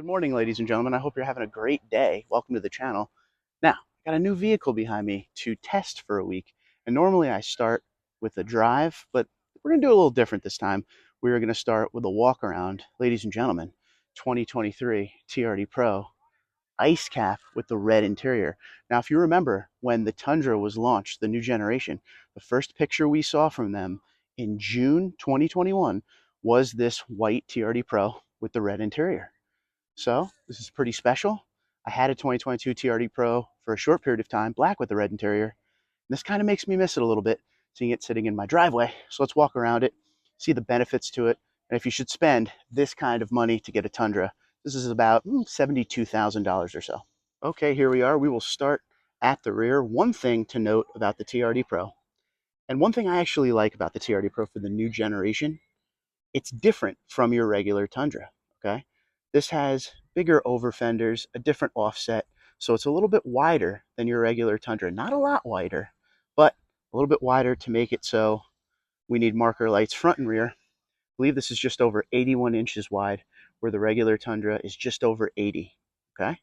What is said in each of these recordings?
Good morning, ladies and gentlemen. I hope you're having a great day. Welcome to the channel. Now, I got a new vehicle behind me to test for a week. And normally I start with a drive, but we're going to do a little different this time. We're going to start with a walk around. Ladies and gentlemen, 2023 TRD Pro ice cap with the red interior. Now, if you remember when the Tundra was launched, the new generation, the first picture we saw from them in June 2021 was this white TRD Pro with the red interior. So this is pretty special. I had a 2022 TRD Pro for a short period of time, black with the red interior. And this kind of makes me miss it a little bit, seeing it sitting in my driveway. So let's walk around it, see the benefits to it. And if you should spend this kind of money to get a Tundra, this is about $72,000 or so. Okay, here we are. We will start at the rear. One thing to note about the TRD Pro, and one thing I actually like about the TRD Pro for the new generation, it's different from your regular Tundra, okay? This has bigger over fenders, a different offset, so it's a little bit wider than your regular Tundra. Not a lot wider, but a little bit wider to make it so we need marker lights front and rear. I believe this is just over 81 inches wide, where the regular Tundra is just over 80, okay?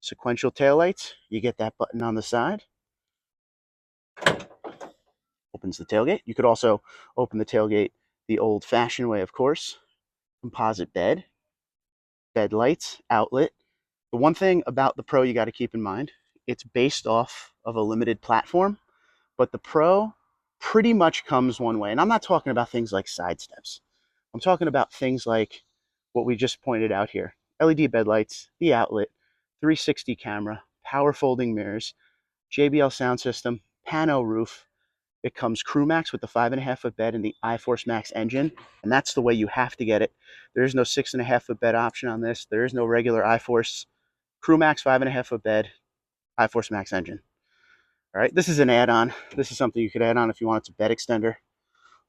Sequential taillights, you get that button on the side. Opens the tailgate. You could also open the tailgate the old-fashioned way, of course. Composite bed lights, outlet. The one thing about the Pro you got to keep in mind, it's based off of a limited platform, but the Pro pretty much comes one way. And I'm not talking about things like side steps. I'm talking about things like what we just pointed out here. LED bed lights, the outlet, 360 camera, power folding mirrors, JBL sound system, pano roof. It comes Crew Max with the 5.5-foot bed and the iForce Max engine, and that's the way you have to get it. There is no 6.5-foot bed option on this. There is no regular iForce. Crew Max 5.5-foot bed, iForce Max engine. All right, this is an add-on. This is something you could add on if you want. It's a bed extender.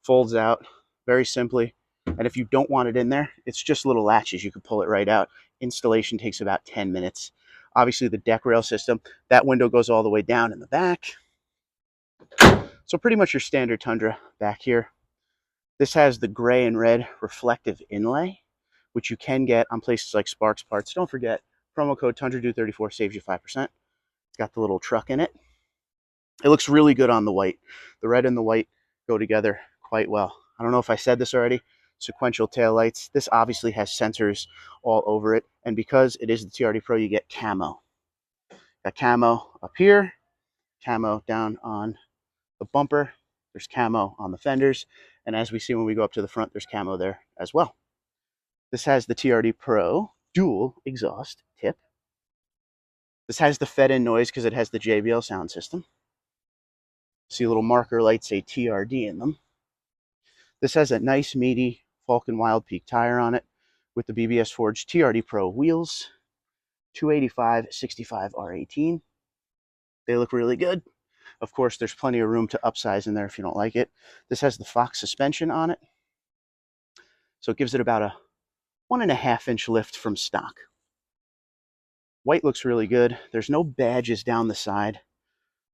Folds out very simply. And if you don't want it in there, it's just little latches. You can pull it right out. Installation takes about 10 minutes. Obviously, the deck rail system, that window goes all the way down in the back. So pretty much your standard Tundra back here. This has the gray and red reflective inlay, which you can get on places like Sparks Parts. Don't forget, promo code TundraDude34 saves you 5%. It's got the little truck in it. It looks really good on the white. The red and the white go together quite well. I don't know if I said this already. Sequential taillights. This obviously has sensors all over it. And because it is the TRD Pro, you get camo. Got camo up here, camo down on the bumper, there's camo on the fenders, and as we see when we go up to the front, there's camo there as well. This has the TRD Pro dual exhaust tip. This has the fed-in noise because it has the JBL sound system. See a little marker lights say TRD in them. This has a nice meaty Falcon Wild Peak tire on it with the BBS Forged TRD Pro wheels, 285/65 R18. They look really good. Of course, there's plenty of room to upsize in there if you don't like it. This has the Fox suspension on it, so it gives it about a 1.5-inch lift from stock. White looks really good. There's no badges down the side.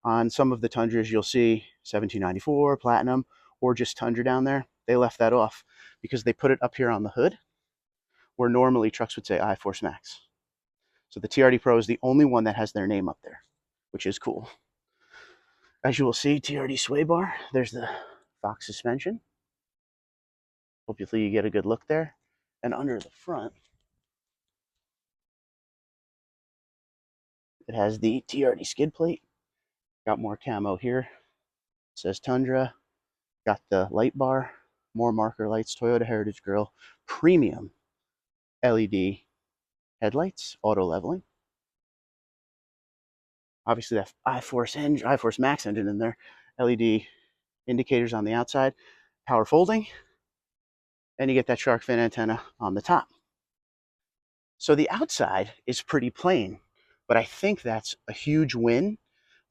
On some of the Tundras, you'll see 1794, Platinum, or just Tundra down there. They left that off because they put it up here on the hood, where normally trucks would say iForce Max. So the TRD Pro is the only one that has their name up there, which is cool. As you will see, TRD sway bar. There's the Fox suspension. Hopefully you get a good look there. And under the front, it has the TRD skid plate. Got more camo here. It says Tundra. Got the light bar, more marker lights, Toyota Heritage Grille, premium LED headlights, auto leveling. Obviously that iForce Max engine in there, LED indicators on the outside, power folding, and you get that shark fin antenna on the top. So the outside is pretty plain, but I think that's a huge win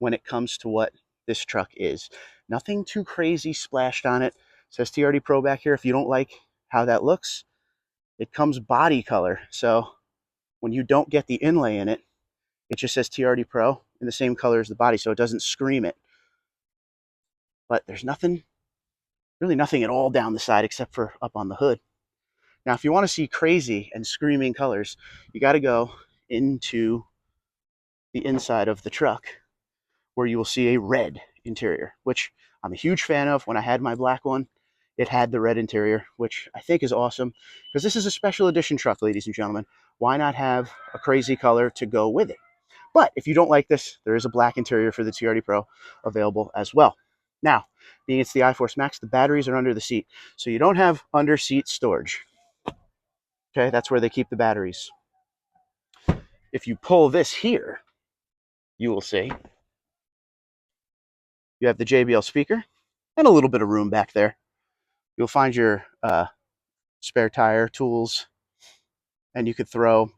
when it comes to what this truck is. Nothing too crazy splashed on it. It says TRD Pro back here. If you don't like how that looks, it comes body color. So when you don't get the inlay in it, it just says TRD Pro in the same color as the body, so it doesn't scream it. But there's nothing, really nothing at all down the side except for up on the hood. Now, if you want to see crazy and screaming colors, you got to go into the inside of the truck where you will see a red interior, which I'm a huge fan of. When I had my black one, it had the red interior, which I think is awesome because this is a special edition truck, ladies and gentlemen. Why not have a crazy color to go with it? But if you don't like this, there is a black interior for the TRD Pro available as well. Now, being it's the iForce Max, the batteries are under the seat. So you don't have under seat storage. Okay, that's where they keep the batteries. If you pull this here, you will see you have the JBL speaker and a little bit of room back there. You'll find your spare tire, tools, and you could throw,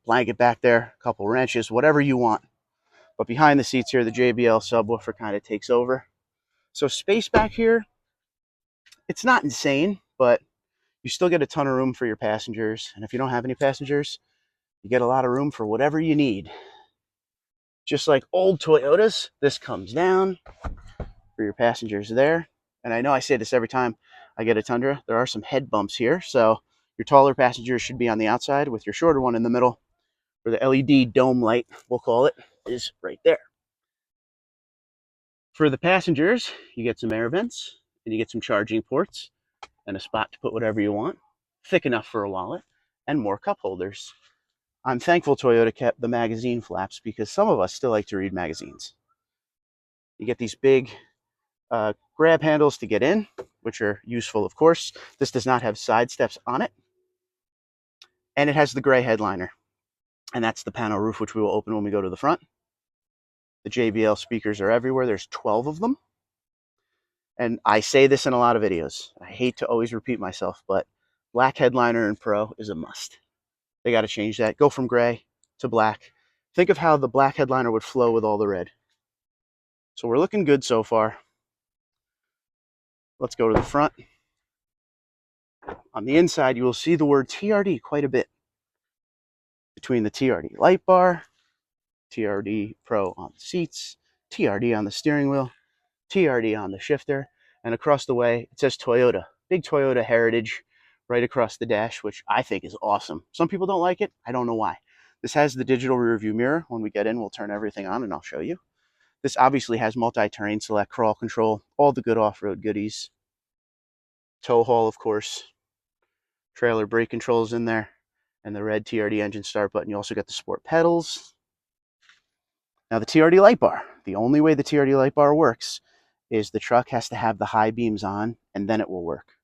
blanket back there, a couple wrenches, whatever you want. But behind the seats here, the JBL subwoofer kind of takes over. So space back here, it's not insane, but you still get a ton of room for your passengers. And if you don't have any passengers, you get a lot of room for whatever you need. Just like old Toyotas, this comes down for your passengers there. And I know I say this every time I get a Tundra. There are some head bumps here. So your taller passengers should be on the outside with your shorter one in the middle, where the LED dome light, we'll call it, is right there. For the passengers, you get some air vents and you get some charging ports and a spot to put whatever you want, thick enough for a wallet, and more cup holders. I'm thankful Toyota kept the magazine flaps because some of us still like to read magazines. You get these big grab handles to get in, which are useful, of course. This does not have side steps on it. And it has the gray headliner. And that's the panel roof, which we will open when we go to the front. The JBL speakers are everywhere. There's 12 of them. And I say this in a lot of videos. I hate to always repeat myself, but black headliner in Pro is a must. They got to change that. Go from gray to black. Think of how the black headliner would flow with all the red. So we're looking good so far. Let's go to the front. On the inside, you will see the word TRD quite a bit. Between the TRD light bar, TRD Pro on the seats, TRD on the steering wheel, TRD on the shifter, and across the way, it says Toyota. Big Toyota heritage right across the dash, which I think is awesome. Some people don't like it. I don't know why. This has the digital rear view mirror. When we get in, we'll turn everything on and I'll show you. This obviously has multi-terrain select, crawl control, all the good off-road goodies. Tow haul, of course. Trailer brake controls in there. And the red TRD engine start button. You also get the sport pedals. Now the TRD light bar. The only way the TRD light bar works is the truck has to have the high beams on and then it will work.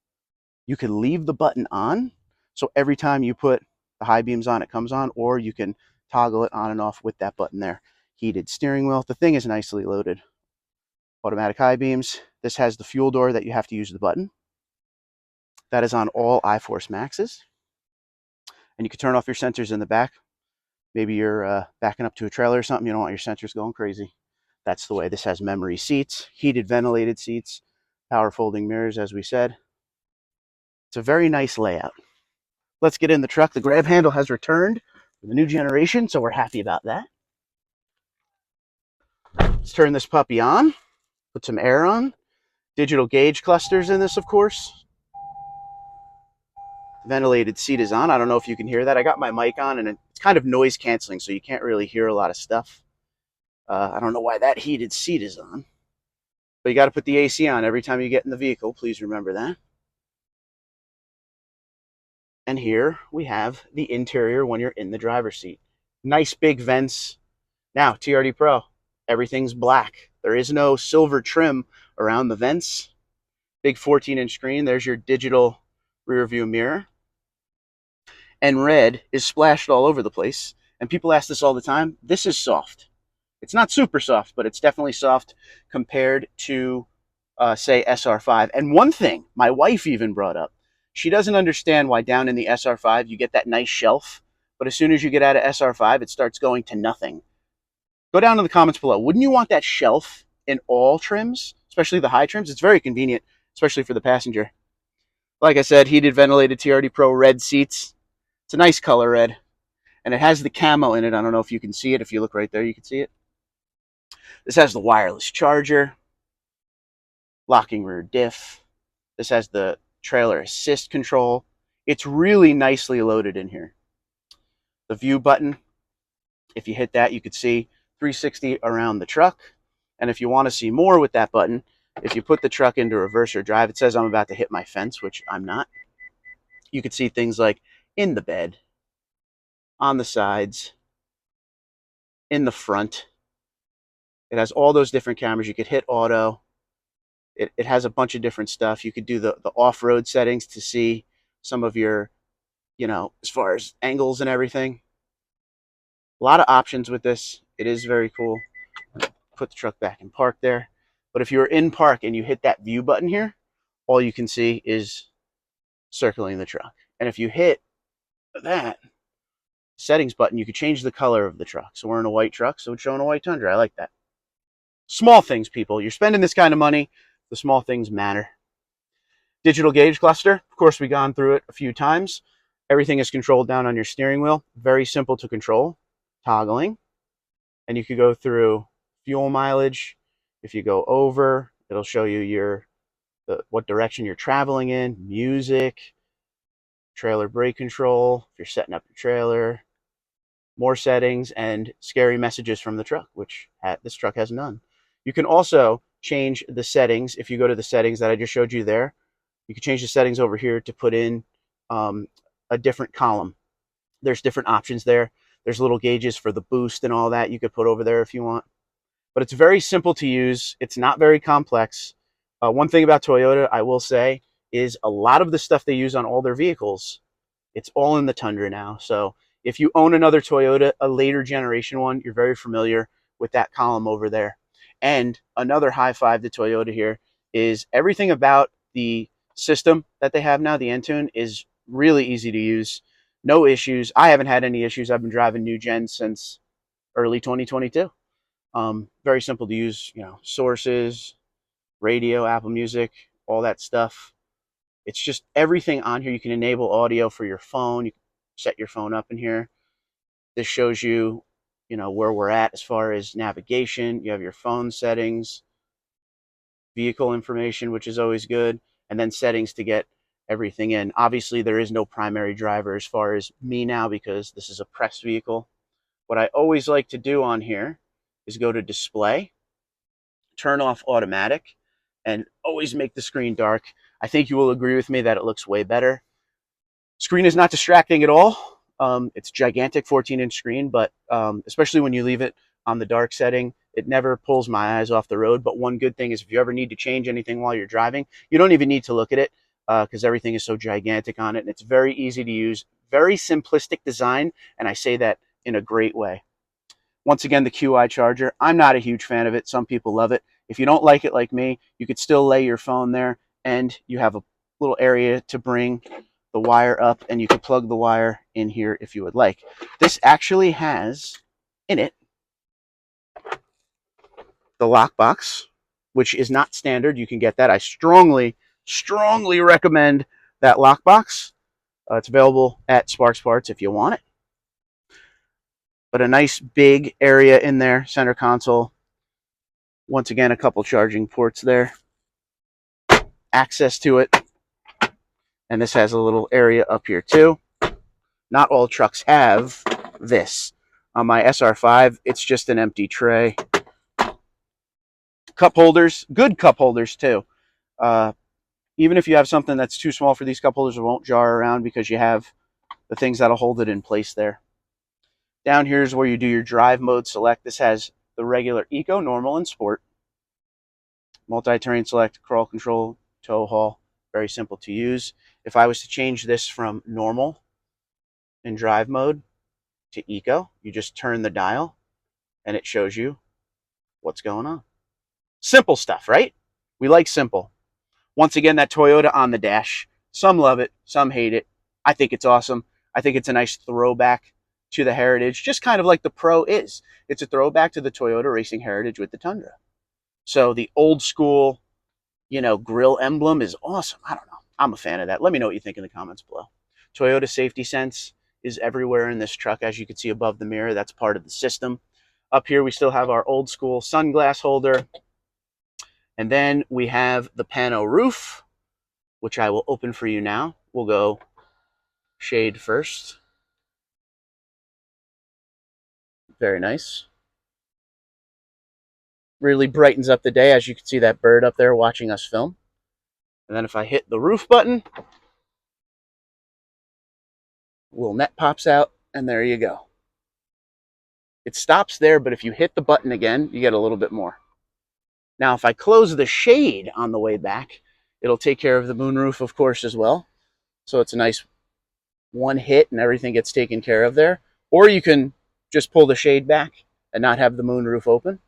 You can leave the button on, so every time you put the high beams on, it comes on, or you can toggle it on and off with that button there. Heated steering wheel. The thing is nicely loaded. Automatic high beams. This has the fuel door that you have to use the button. That is on all iForce Maxes. And you can turn off your sensors in the back. Maybe you're backing up to a trailer or something. You don't want your sensors going crazy. That's the way. This has memory seats, heated ventilated seats, power folding mirrors, as we said. It's a very nice layout. Let's get in the truck. The grab handle has returned for the new generation, so we're happy about that. Let's turn this puppy on, put some air on. Digital gauge clusters in this, of course. Ventilated seat is on. I don't know if you can hear that. I got my mic on, and it's kind of noise canceling, so you can't really hear a lot of stuff. I don't know why that heated seat is on. But you got to put the AC on every time you get in the vehicle. Please remember that. And here we have the interior when you're in the driver's seat. Nice big vents. Now, TRD Pro, everything's black. There is no silver trim around the vents. Big 14-inch screen. There's your digital rear view mirror. And red is splashed all over the place. And people ask this all the time. This is soft. It's not super soft, but it's definitely soft compared to, say, SR5. And one thing my wife even brought up, she doesn't understand why down in the SR5 you get that nice shelf, but as soon as you get out of SR5, it starts going to nothing. Go down in the comments below. Wouldn't you want that shelf in all trims, especially the high trims? It's very convenient, especially for the passenger. Like I said, heated ventilated TRD Pro red seats. It's a nice color red, and it has the camo in it. I don't know if you can see it. If you look right there, you can see it. This has the wireless charger, locking rear diff. This has the trailer assist control. It's really nicely loaded in here. The view button, if you hit that, you could see 360 around the truck. And if you want to see more with that button, if you put the truck into reverse or drive, it says I'm about to hit my fence, which I'm not. You could see things like in the bed, on the sides, in the front. It has all those different cameras. You could hit auto. It has a bunch of different stuff. You could do the off-road settings to see some of your, as far as angles and everything. A lot of options with this. It is very cool. Put the truck back in park there. But if you're in park and you hit that view button here, all you can see is circling the truck. And if you hit that settings button, you could change the color of the truck. So we're in a white truck, so it's showing a white Tundra. I like that. Small things, people. You're spending this kind of money. The small things matter. Digital gauge cluster. Of course, we've gone through it a few times. Everything is controlled down on your steering wheel. Very simple to control. Toggling. And you could go through fuel mileage. If you go over, it'll show you what direction you're traveling in, music, trailer brake control, if you're setting up your trailer, more settings, and scary messages from the truck, which this truck has none. You can also change the settings. If you go to the settings that I just showed you there, you can change the settings over here to put in a different column. There's different options there. There's little gauges for the boost and all that you could put over there if you want. But it's very simple to use. It's not very complex. One thing about Toyota, I will say, is a lot of the stuff they use on all their vehicles, it's all in the Tundra now. So if you own another Toyota, a later generation one, you're very familiar with that column over there. And another high five to Toyota here is everything about the system that they have now, the Entune, is really easy to use. No issues. I haven't had any issues. I've been driving new gen since early 2022. Very simple to use, sources, radio, Apple Music, all that stuff. It's just everything on here. You can enable audio for your phone. You can set your phone up in here. This shows you, where we're at as far as navigation. You have your phone settings, vehicle information, which is always good, and then settings to get everything in. Obviously, there is no primary driver as far as me now because this is a press vehicle. What I always like to do on here is go to display, turn off automatic, and always make the screen dark. I think you will agree with me that it looks way better. Screen is not distracting at all. It's gigantic 14-inch screen, but especially when you leave it on the dark setting, it never pulls my eyes off the road. But one good thing is if you ever need to change anything while you're driving, you don't even need to look at it because everything is so gigantic on it. And it's very easy to use, very simplistic design, and I say that in a great way. Once again, the QI charger. I'm not a huge fan of it. Some people love it. If you don't like it like me, you could still lay your phone there and you have a little area to bring the wire up and you can plug the wire in here if you would like. This actually has in it the lockbox, which is not standard. You can get that. I strongly recommend that lockbox. It's available at Sparks Parts if you want it. But a nice big area in there, center console. Once again, a couple charging ports there. Access to it. And this has a little area up here too. Not all trucks have this. On my SR5, it's just an empty tray. Cup holders, good cup holders too. Even if you have something that's too small for these cup holders, it won't jar around because you have the things that'll hold it in place there. Down here is where you do your drive mode select. This has the regular Eco, Normal, and Sport. Multi-terrain select, crawl control, tow haul. Very simple to use. If I was to change this from normal in drive mode to Eco, you just turn the dial and it shows you what's going on. Simple stuff, right? We like simple. Once again, that Toyota on the dash. Some love it, some hate it. I think it's awesome. I think it's a nice throwback to the heritage, just kind of like the Pro is. It's a throwback to the Toyota racing heritage with the Tundra. So the old school, grill emblem is awesome. I don't know. I'm a fan of that. Let me know what you think in the comments below. Toyota Safety Sense is everywhere in this truck. As you can see above the mirror, that's part of the system. Up here, we still have our old school sunglass holder. And then we have the pano roof, which I will open for you now. We'll go shade first. Very nice. Really brightens up the day, as you can see that bird up there watching us film. And then if I hit the roof button, a little net pops out, and there you go. It stops there, but if you hit the button again, you get a little bit more. Now, if I close the shade on the way back, it'll take care of the moonroof, of course, as well. So it's a nice one hit and everything gets taken care of there. Or you can just pull the shade back and not have the moonroof open.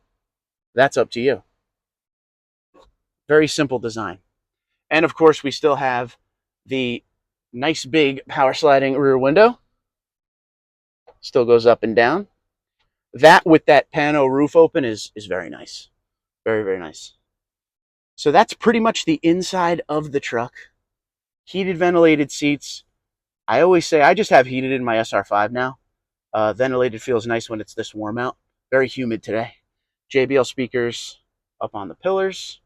That's up to you. Very simple design. And of course, we still have the nice big power sliding rear window. Still goes up and down. That with that pano roof open is very nice. Very, very nice. So that's pretty much the inside of the truck. Heated ventilated seats. I always say I just have heated in my SR5 now. Ventilated feels nice when it's this warm out. Very humid today. JBL speakers up on the pillars.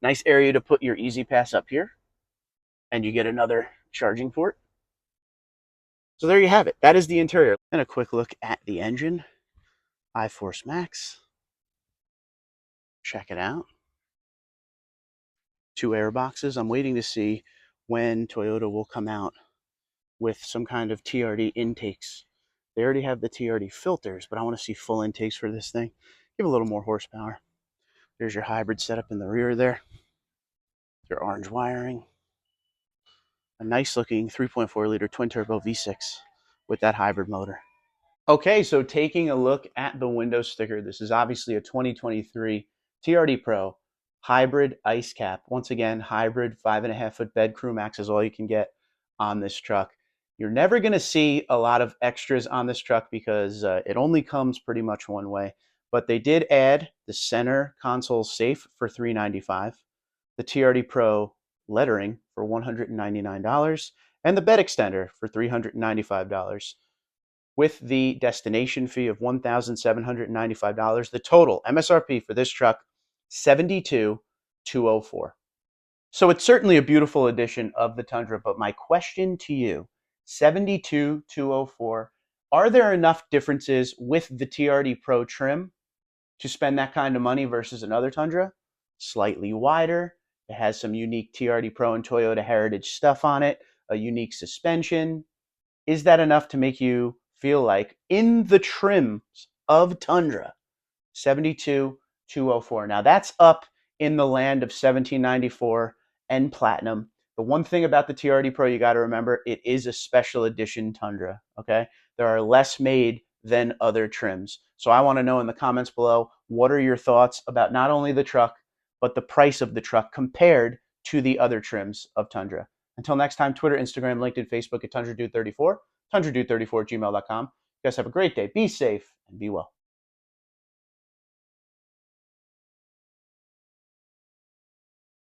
Nice area to put your Easy Pass up here. And you get another charging port. So there you have it. That is the interior. And a quick look at the engine. iForce Max. Check it out. 2 air boxes. I'm waiting to see when Toyota will come out with some kind of TRD intakes. They already have the TRD filters, but I want to see full intakes for this thing. Give a little more horsepower. There's your hybrid setup in the rear there. Your orange wiring. A nice looking 3.4 liter twin turbo V6 with that hybrid motor. Okay, so taking a look at the window sticker, this is obviously a 2023 TRD Pro hybrid ice cap. Once again, hybrid 5.5-foot bed. Crew Max is all you can get on this truck. You're never going to see a lot of extras on this truck because it only comes pretty much one way. But they did add the center console safe for $395, the TRD Pro lettering for $199, and the bed extender for $395. With the destination fee of $1,795, the total MSRP for this truck, $72,204. So it's certainly a beautiful edition of the Tundra, but my question to you, $72,204, are there enough differences with the TRD Pro trim to spend that kind of money versus another Tundra? Slightly wider, it has some unique TRD Pro and Toyota Heritage stuff on it, a unique suspension. Is that enough to make you feel like in the trims of Tundra, 72,204? Now that's up in the land of 1794 and Platinum. The one thing about the TRD Pro you got to remember, it is a special edition Tundra, okay? There are less made than other trims. So I want to know in the comments below, what are your thoughts about not only the truck, but the price of the truck compared to the other trims of Tundra? Until next time, Twitter, Instagram, LinkedIn, Facebook at TundraDude34, TundraDude34 at gmail.com. You guys have a great day. Be safe and be well.